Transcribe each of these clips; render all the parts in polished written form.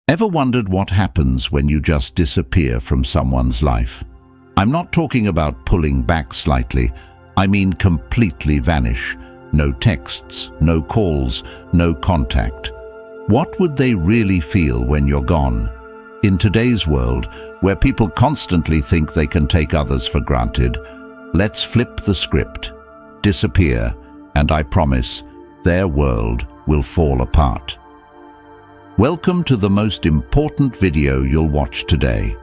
Ever wondered what happens when you just disappear from someone's life? I'm not talking about pulling back slightly. I mean completely vanish. No texts, no calls, no contact. What would they really feel when you're gone? In today's world, where people constantly think they can take others for granted, let's flip the script. Disappear, and I promise, their world will fall apart. Welcome to the most important video you'll watch today.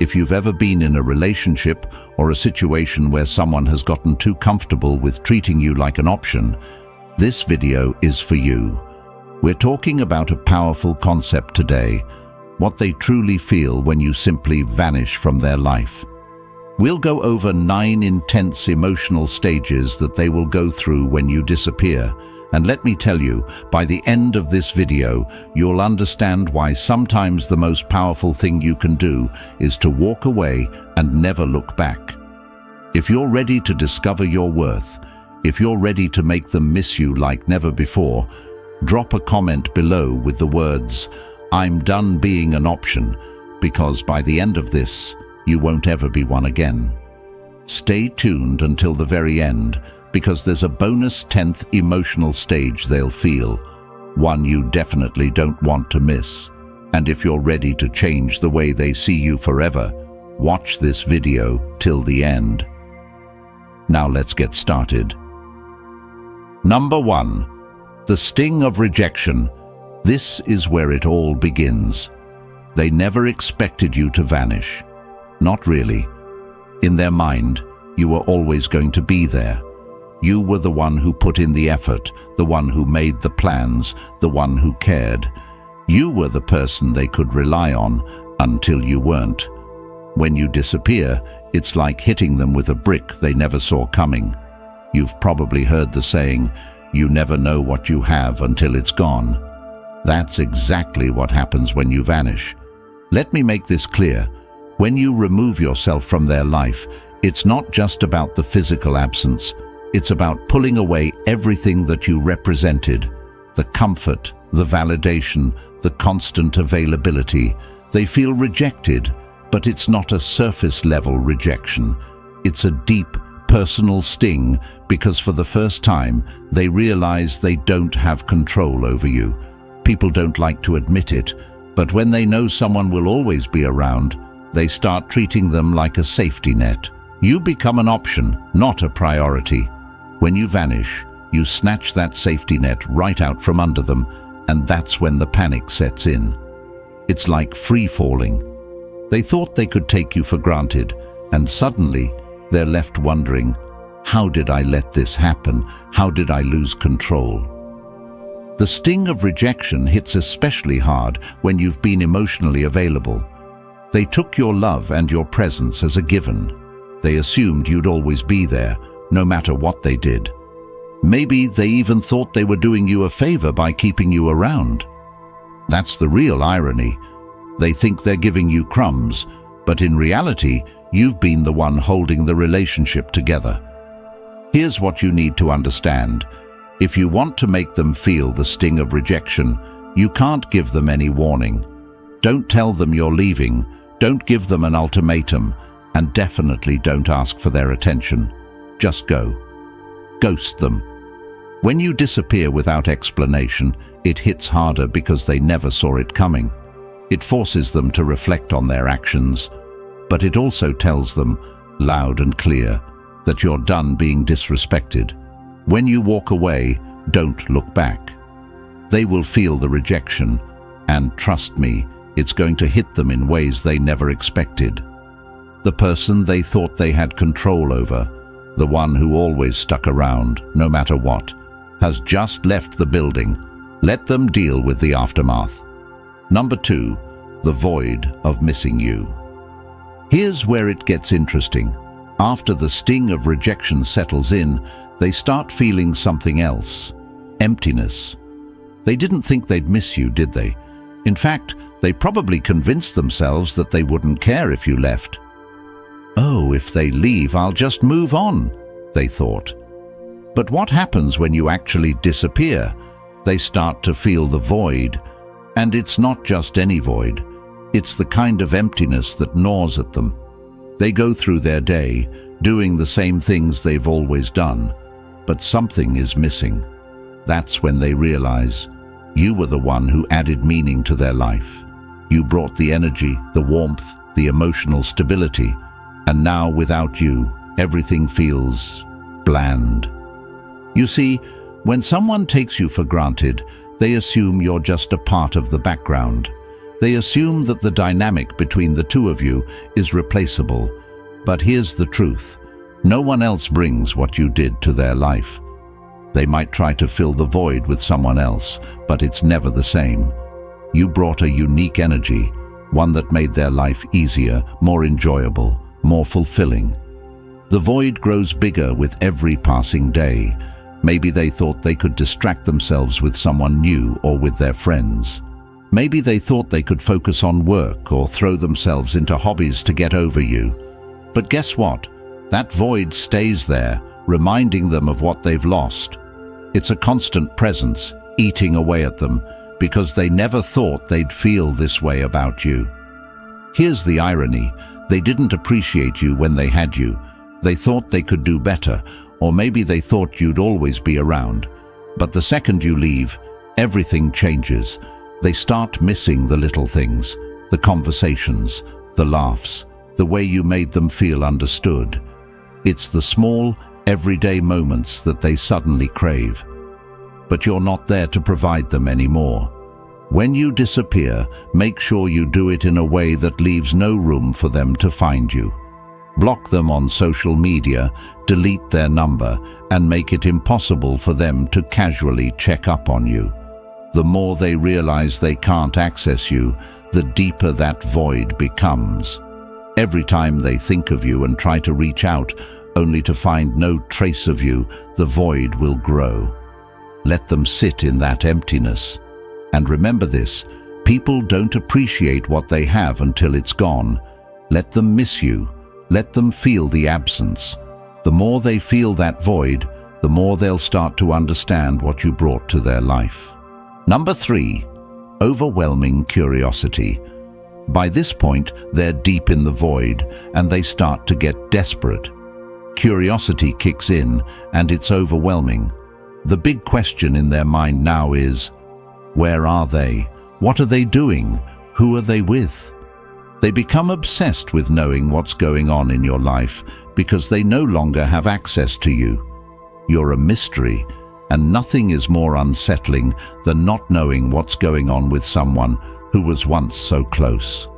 If you've ever been in a relationship or a situation where someone has gotten too comfortable with treating you like an option, this video is for you. We're talking about a powerful concept today, what they truly feel when you simply vanish from their life. We'll go over 9 intense emotional stages that they will go through when you disappear. And let me tell you, by the end of this video, you'll understand why sometimes the most powerful thing you can do is to walk away and never look back. If you're ready to discover your worth, if you're ready to make them miss you like never before, drop a comment below with the words, "I'm done being an option," because by the end of this, you won't ever be one again. Stay tuned until the very end, because there's a bonus 10th emotional stage they'll feel, one you definitely don't want to miss. And if you're ready to change the way they see you forever, watch this video till the end. Now let's get started. Number 1. The sting of rejection. This is where it all begins. They never expected you to vanish. Not really. In their mind, you were always going to be there. You were the one who put in the effort, the one who made the plans, the one who cared. You were the person they could rely on until you weren't. When you disappear, it's like hitting them with a brick they never saw coming. You've probably heard the saying, "You never know what you have until it's gone." That's exactly what happens when you vanish. Let me make this clear. When you remove yourself from their life, it's not just about the physical absence. It's about pulling away everything that you represented. The comfort, the validation, the constant availability. They feel rejected, but it's not a surface-level rejection. It's a deep, personal sting because for the first time, they realize they don't have control over you. People don't like to admit it, but when they know someone will always be around, they start treating them like a safety net. You become an option, not a priority. When you vanish, you snatch that safety net right out from under them, and that's when the panic sets in. It's like free-falling. They thought they could take you for granted, and suddenly they're left wondering, how did I let this happen? How did I lose control? The sting of rejection hits especially hard when you've been emotionally available. They took your love and your presence as a given. They assumed you'd always be there, no matter what they did. Maybe they even thought they were doing you a favor by keeping you around. That's the real irony. They think they're giving you crumbs, but in reality, you've been the one holding the relationship together. Here's what you need to understand. If you want to make them feel the sting of rejection, you can't give them any warning. Don't tell them you're leaving, don't give them an ultimatum, and definitely don't ask for their attention. Just go. Ghost them. When you disappear without explanation, it hits harder because they never saw it coming. It forces them to reflect on their actions, but it also tells them, loud and clear, that you're done being disrespected. When you walk away, don't look back. They will feel the rejection, and trust me, it's going to hit them in ways they never expected. The person they thought they had control over, the one who always stuck around, no matter what, has just left the building. Let them deal with the aftermath. Number 2, the void of missing you. Here's where it gets interesting. After the sting of rejection settles in, they start feeling something else. Emptiness. They didn't think they'd miss you, did they? In fact, they probably convinced themselves that they wouldn't care if you left. Oh, if they leave, I'll just move on, they thought. But what happens when you actually disappear? They start to feel the void. And it's not just any void. It's the kind of emptiness that gnaws at them. They go through their day, doing the same things they've always done, but something is missing. That's when they realize you were the one who added meaning to their life. You brought the energy, the warmth, the emotional stability, and now without you, everything feels bland. You see, when someone takes you for granted, they assume you're just a part of the background. They assume that the dynamic between the two of you is replaceable. But here's the truth. No one else brings what you did to their life. They might try to fill the void with someone else, but it's never the same. You brought a unique energy, one that made their life easier, more enjoyable, more fulfilling. The void grows bigger with every passing day. Maybe they thought they could distract themselves with someone new or with their friends. Maybe they thought they could focus on work or throw themselves into hobbies to get over you. But guess what? That void stays there, reminding them of what they've lost. It's a constant presence, eating away at them, because they never thought they'd feel this way about you. Here's the irony. They didn't appreciate you when they had you. They thought they could do better, or maybe they thought you'd always be around. But the second you leave, everything changes. They start missing the little things, the conversations, the laughs, the way you made them feel understood. It's the small, everyday moments that they suddenly crave. But you're not there to provide them anymore. When you disappear, make sure you do it in a way that leaves no room for them to find you. Block them on social media, delete their number, and make it impossible for them to casually check up on you. The more they realize they can't access you, the deeper that void becomes. Every time they think of you and try to reach out, only to find no trace of you, the void will grow. Let them sit in that emptiness. And remember this, people don't appreciate what they have until it's gone. Let them miss you. Let them feel the absence. The more they feel that void, the more they'll start to understand what you brought to their life. Number 3, overwhelming curiosity. By this point, they're deep in the void, and they start to get desperate. Curiosity kicks in, and it's overwhelming. The big question in their mind now is, where are they? What are they doing? Who are they with? They become obsessed with knowing what's going on in your life because they no longer have access to you. You're a mystery, and nothing is more unsettling than not knowing what's going on with someone who was once so close.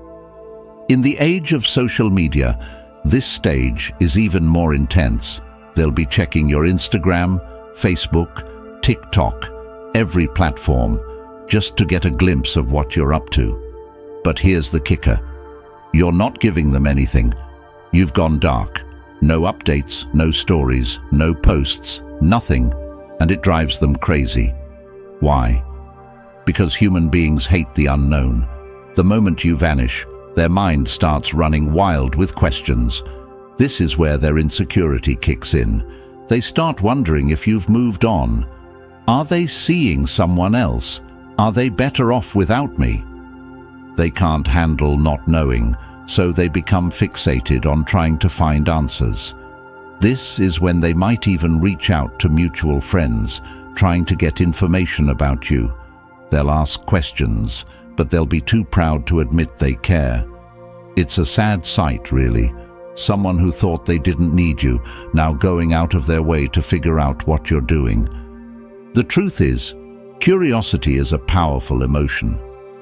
In the age of social media, this stage is even more intense. They'll be checking your Instagram, Facebook, TikTok, every platform, just to get a glimpse of what you're up to. But here's the kicker. You're not giving them anything. You've gone dark. No updates, no stories, no posts, nothing. And it drives them crazy. Why? Because human beings hate the unknown. The moment you vanish, their mind starts running wild with questions. This is where their insecurity kicks in. They start wondering if you've moved on. Are they seeing someone else? Are they better off without me? They can't handle not knowing, so they become fixated on trying to find answers. This is when they might even reach out to mutual friends, trying to get information about you. They'll ask questions, but they'll be too proud to admit they care. It's a sad sight, really. Someone who thought they didn't need you, now going out of their way to figure out what you're doing. The truth is, curiosity is a powerful emotion.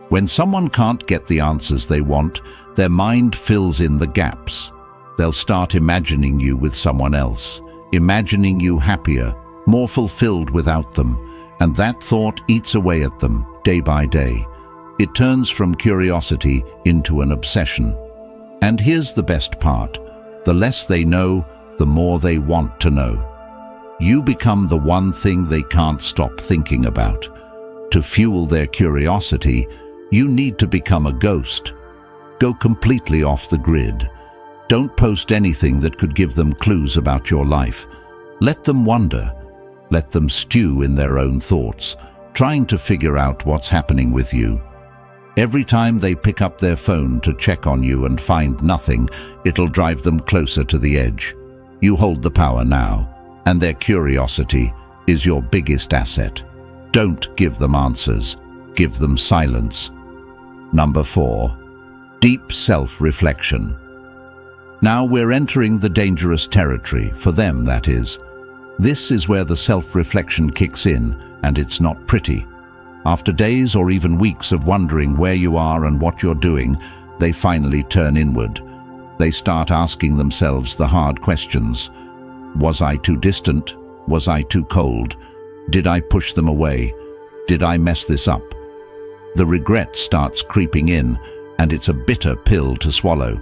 When someone can't get the answers they want, their mind fills in the gaps. They'll start imagining you with someone else, imagining you happier, more fulfilled without them, and that thought eats away at them day by day. It turns from curiosity into an obsession. And here's the best part. The less they know, the more they want to know. You become the one thing they can't stop thinking about. To fuel their curiosity, you need to become a ghost. Go completely off the grid. Don't post anything that could give them clues about your life. Let them wonder. Let them stew in their own thoughts, trying to figure out what's happening with you. Every time they pick up their phone to check on you and find nothing, it'll drive them closer to the edge. You hold the power now, and their curiosity is your biggest asset. Don't give them answers, give them silence. Number 4. Deep self-reflection. Now we're entering the dangerous territory, for them that is. This is where the self-reflection kicks in, and it's not pretty. After days or even weeks of wondering where you are and what you're doing, they finally turn inward. They start asking themselves the hard questions. Was I too distant? Was I too cold? Did I push them away? Did I mess this up? The regret starts creeping in, and it's a bitter pill to swallow.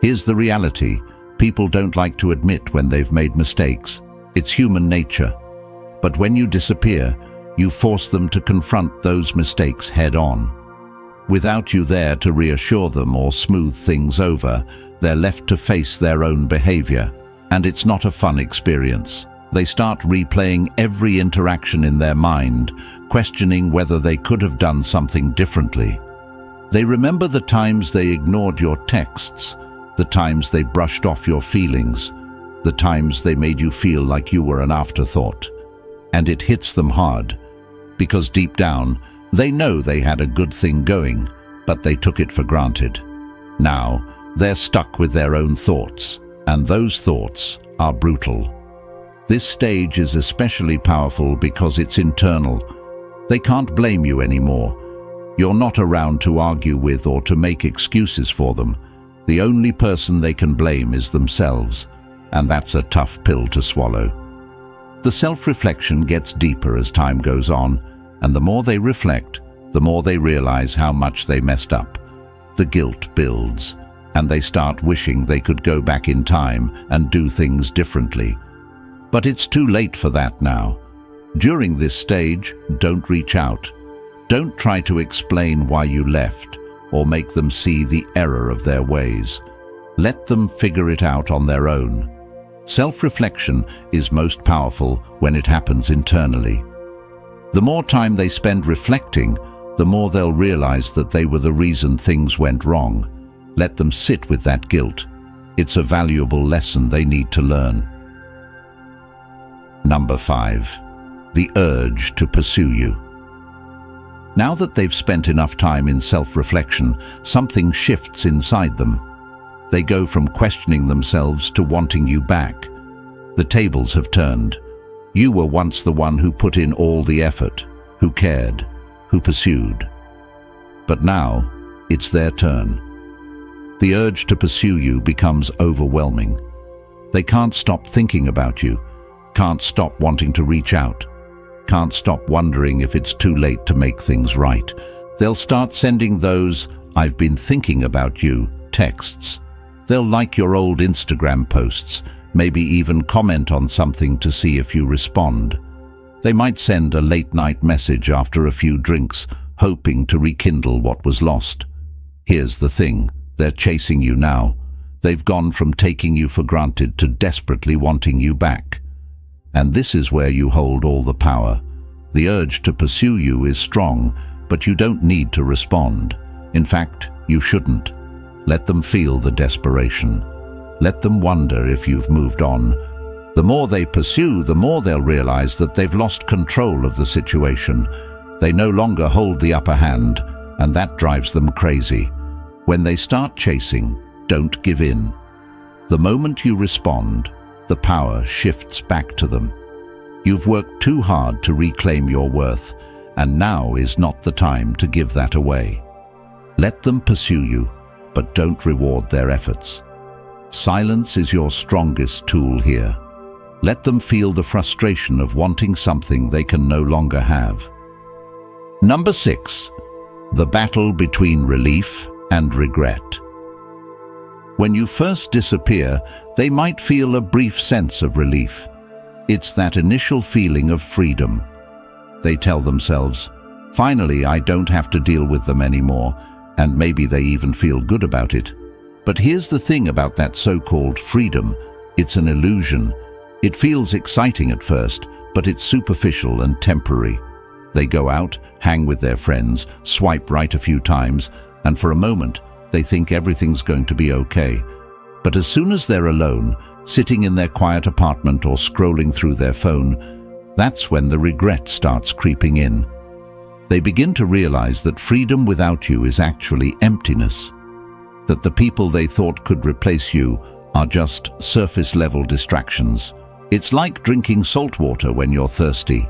Here's the reality. People don't like to admit when they've made mistakes. It's human nature. But when you disappear, you force them to confront those mistakes head-on. Without you there to reassure them or smooth things over, they're left to face their own behavior. And it's not a fun experience. They start replaying every interaction in their mind, questioning whether they could have done something differently. They remember the times they ignored your texts, the times they brushed off your feelings, the times they made you feel like you were an afterthought. And it hits them hard, because deep down, they know they had a good thing going, but they took it for granted. Now, they're stuck with their own thoughts, and those thoughts are brutal. This stage is especially powerful because it's internal. They can't blame you anymore. You're not around to argue with or to make excuses for them. The only person they can blame is themselves, and that's a tough pill to swallow. The self-reflection gets deeper as time goes on, and the more they reflect, the more they realize how much they messed up. The guilt builds, and they start wishing they could go back in time and do things differently. But it's too late for that now. During this stage, don't reach out. Don't try to explain why you left or make them see the error of their ways. Let them figure it out on their own. Self-reflection is most powerful when it happens internally. The more time they spend reflecting, the more they'll realize that they were the reason things went wrong. Let them sit with that guilt. It's a valuable lesson they need to learn. Number 5. The urge to pursue you. Now that they've spent enough time in self-reflection, something shifts inside them. They go from questioning themselves to wanting you back. The tables have turned. You were once the one who put in all the effort, who cared, who pursued. But now, it's their turn. The urge to pursue you becomes overwhelming. They can't stop thinking about you, can't stop wanting to reach out, can't stop wondering if it's too late to make things right. They'll start sending those "I've been thinking about you" texts. They'll like your old Instagram posts, maybe even comment on something to see if you respond. They might send a late-night message after a few drinks, hoping to rekindle what was lost. Here's the thing, they're chasing you now. They've gone from taking you for granted to desperately wanting you back. And this is where you hold all the power. The urge to pursue you is strong, but you don't need to respond. In fact, you shouldn't. Let them feel the desperation. Let them wonder if you've moved on. The more they pursue, the more they'll realize that they've lost control of the situation. They no longer hold the upper hand, and that drives them crazy. When they start chasing, don't give in. The moment you respond, the power shifts back to them. You've worked too hard to reclaim your worth, and now is not the time to give that away. Let them pursue you, but don't reward their efforts. Silence is your strongest tool here. Let them feel the frustration of wanting something they can no longer have. Number 6. The battle between relief and regret. When you first disappear, they might feel a brief sense of relief. It's that initial feeling of freedom. They tell themselves, "Finally, I don't have to deal with them anymore," and maybe they even feel good about it. But here's the thing about that so-called freedom. It's an illusion. It feels exciting at first, but it's superficial and temporary. They go out, hang with their friends, swipe right a few times, and for a moment, they think everything's going to be okay. But as soon as they're alone, sitting in their quiet apartment or scrolling through their phone, that's when the regret starts creeping in. They begin to realize that freedom without you is actually emptiness, that the people they thought could replace you are just surface-level distractions. It's like drinking salt water when you're thirsty.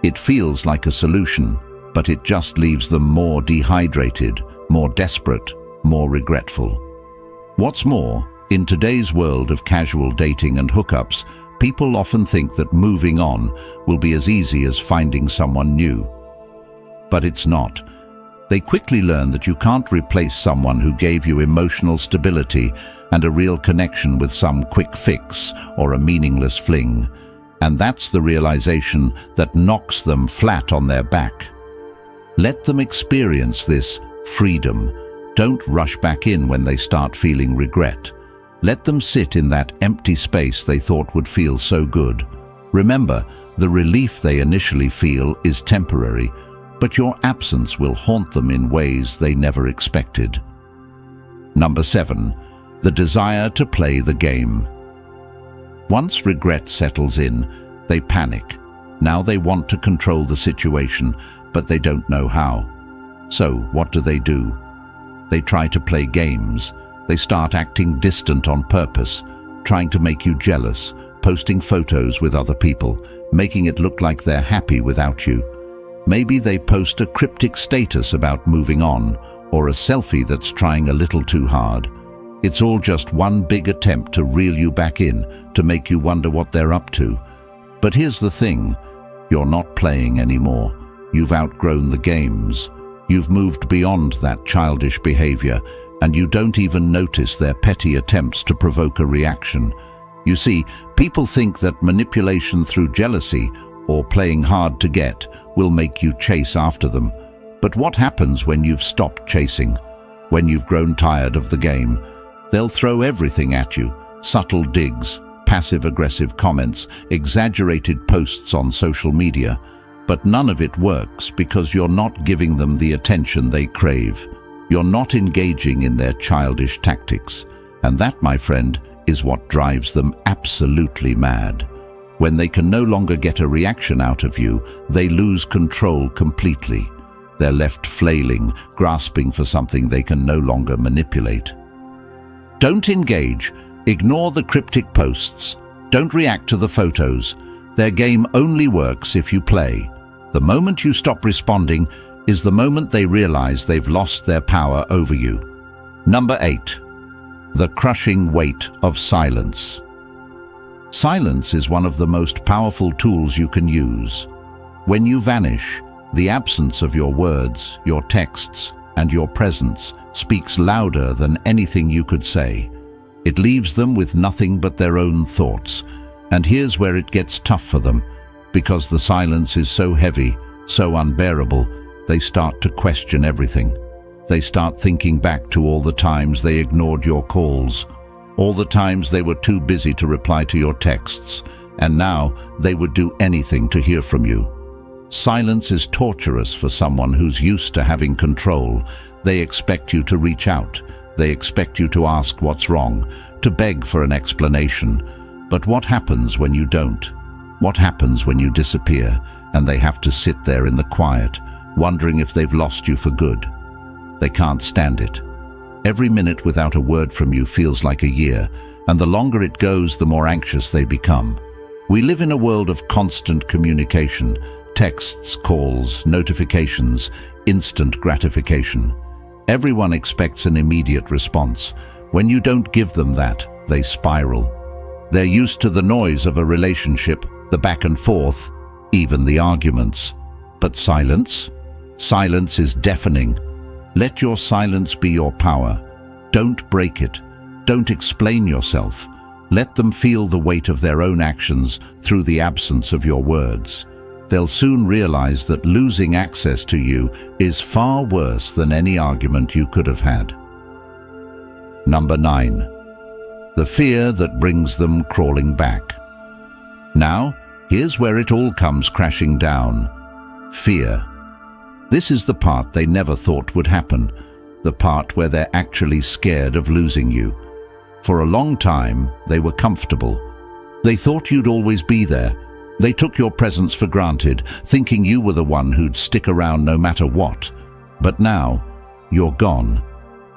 It feels like a solution, but it just leaves them more dehydrated, more desperate, more regretful. What's more, in today's world of casual dating and hookups, people often think that moving on will be as easy as finding someone new. But it's not. They quickly learn that you can't replace someone who gave you emotional stability and a real connection with some quick fix or a meaningless fling. And that's the realization that knocks them flat on their back. Let them experience this freedom. Don't rush back in when they start feeling regret. Let them sit in that empty space they thought would feel so good. Remember, the relief they initially feel is temporary, but your absence will haunt them in ways they never expected. Number 7, the desire to play the game. Once regret settles in, they panic. Now they want to control the situation, but they don't know how. So, what do? They try to play games. They start acting distant on purpose, trying to make you jealous, posting photos with other people, making it look like they're happy without you. Maybe they post a cryptic status about moving on, or a selfie that's trying a little too hard. It's all just one big attempt to reel you back in, to make you wonder what they're up to. But here's the thing, you're not playing anymore. You've outgrown the games. You've moved beyond that childish behavior, and you don't even notice their petty attempts to provoke a reaction. You see, people think that manipulation through jealousy or playing hard to get will make you chase after them. But what happens when you've stopped chasing? When you've grown tired of the game? They'll throw everything at you. Subtle digs, passive-aggressive comments, exaggerated posts on social media. But none of it works because you're not giving them the attention they crave. You're not engaging in their childish tactics. And that, my friend, is what drives them absolutely mad. When they can no longer get a reaction out of you, they lose control completely. They're left flailing, grasping for something they can no longer manipulate. Don't engage. Ignore the cryptic posts. Don't react to the photos. Their game only works if you play. The moment you stop responding is the moment they realize they've lost their power over you. Number 8. The crushing weight of silence. Silence is one of the most powerful tools you can use. When you vanish, the absence of your words, your texts, and your presence speaks louder than anything you could say. It leaves them with nothing but their own thoughts. And here's where it gets tough for them. Because the silence is so heavy, so unbearable, they start to question everything. They start thinking back to all the times they ignored your calls, all the times they were too busy to reply to your texts, and now they would do anything to hear from you. Silence is torturous for someone who's used to having control. They expect you to reach out. They expect you to ask what's wrong, to beg for an explanation. But what happens when you don't? What happens when you disappear and they have to sit there in the quiet, wondering if they've lost you for good? They can't stand it. Every minute without a word from you feels like a year, and the longer it goes, the more anxious they become. We live in a world of constant communication, texts, calls, notifications, instant gratification. Everyone expects an immediate response. When you don't give them that, they spiral. They're used to the noise of a relationship, the back and forth, even the arguments. But silence? Silence is deafening. Let your silence be your power. Don't break it. Don't explain yourself. Let them feel the weight of their own actions through the absence of your words. They'll soon realize that losing access to you is far worse than any argument you could have had. Number 9. The fear that brings them crawling back. Now, here's where it all comes crashing down. Fear. This is the part they never thought would happen, the part where they're actually scared of losing you. For a long time, they were comfortable. They thought you'd always be there. They took your presence for granted, thinking you were the one who'd stick around no matter what. But now, you're gone,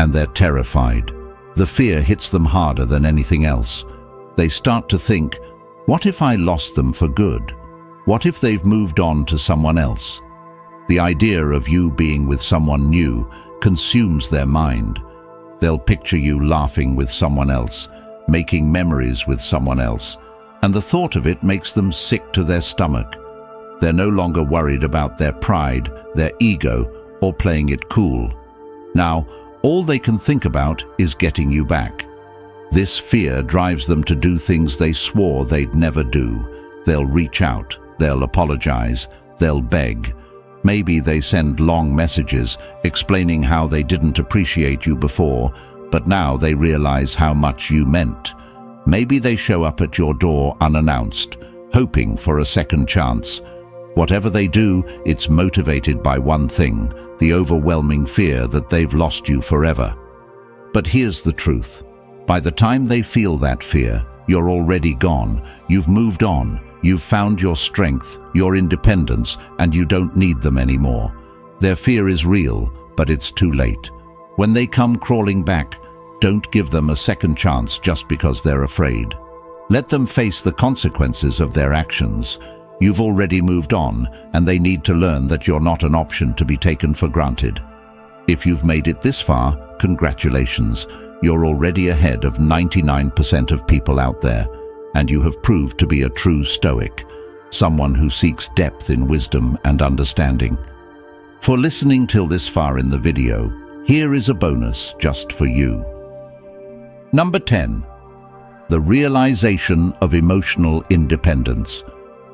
and they're terrified. The fear hits them harder than anything else. They start to think, what if I lost them for good? What if they've moved on to someone else? The idea of you being with someone new consumes their mind. They'll picture you laughing with someone else, making memories with someone else, and the thought of it makes them sick to their stomach. They're no longer worried about their pride, their ego, or playing it cool. Now, all they can think about is getting you back. This fear drives them to do things they swore they'd never do. They'll reach out, they'll apologize, they'll beg. Maybe they send long messages explaining how they didn't appreciate you before, but now they realize how much you meant. Maybe they show up at your door unannounced, hoping for a second chance. Whatever they do, it's motivated by one thing, the overwhelming fear that they've lost you forever. But here's the truth. By the time they feel that fear, you're already gone. You've moved on. You've found your strength, your independence, and you don't need them anymore. Their fear is real, but it's too late. When they come crawling back, don't give them a second chance just because they're afraid. Let them face the consequences of their actions. You've already moved on, and they need to learn that you're not an option to be taken for granted. If you've made it this far, congratulations. You're already ahead of 99% of people out there, and you have proved to be a true Stoic, someone who seeks depth in wisdom and understanding. For listening till this far in the video, here is a bonus just for you. Number 10. The realization of emotional independence.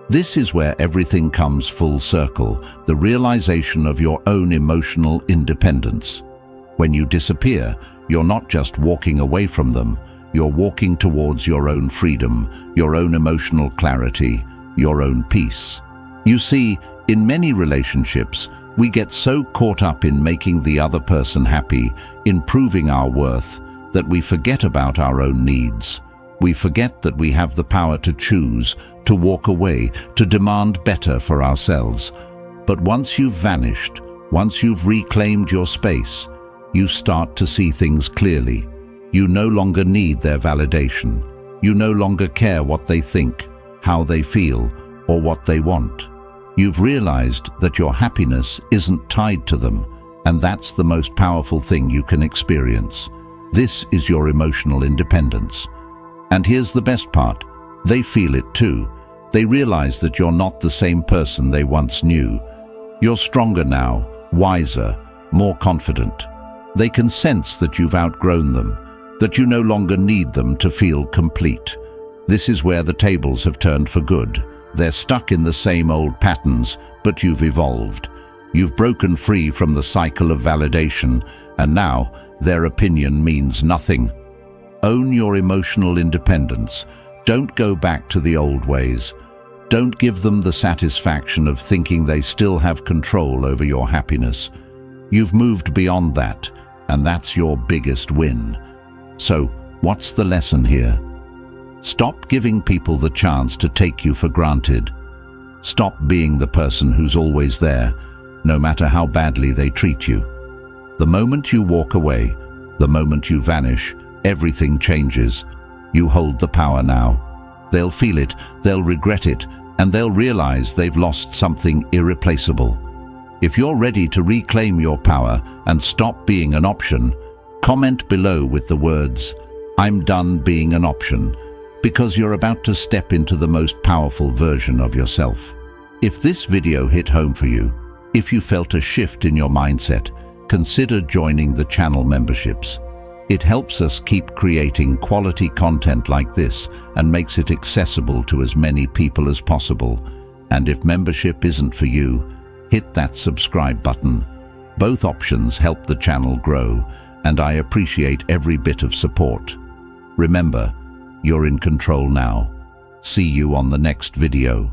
This is where everything comes full circle, the realization of your own emotional independence. When you disappear, you're not just walking away from them, you're walking towards your own freedom, your own emotional clarity, your own peace. You see, in many relationships, we get so caught up in making the other person happy, in proving our worth, that we forget about our own needs. We forget that we have the power to choose, to walk away, to demand better for ourselves. But once you've vanished, once you've reclaimed your space, you start to see things clearly. You no longer need their validation. You no longer care what they think, how they feel, or what they want. You've realized that your happiness isn't tied to them, and that's the most powerful thing you can experience. This is your emotional independence. And here's the best part. They feel it too. They realize that you're not the same person they once knew. You're stronger now, wiser, more confident. They can sense that you've outgrown them, that you no longer need them to feel complete. This is where the tables have turned for good. They're stuck in the same old patterns, but you've evolved. You've broken free from the cycle of validation, and now their opinion means nothing. Own your emotional independence. Don't go back to the old ways. Don't give them the satisfaction of thinking they still have control over your happiness. You've moved beyond that, and that's your biggest win. So, what's the lesson here? Stop giving people the chance to take you for granted. Stop being the person who's always there, no matter how badly they treat you. The moment you walk away, the moment you vanish, everything changes. You hold the power now. They'll feel it, they'll regret it, and they'll realize they've lost something irreplaceable. If you're ready to reclaim your power and stop being an option, comment below with the words, "I'm done being an option," because you're about to step into the most powerful version of yourself. If this video hit home for you, if you felt a shift in your mindset, consider joining the channel memberships. It helps us keep creating quality content like this and makes it accessible to as many people as possible. And if membership isn't for you, hit that subscribe button. Both options help the channel grow, and I appreciate every bit of support. Remember, you're in control now. See you on the next video.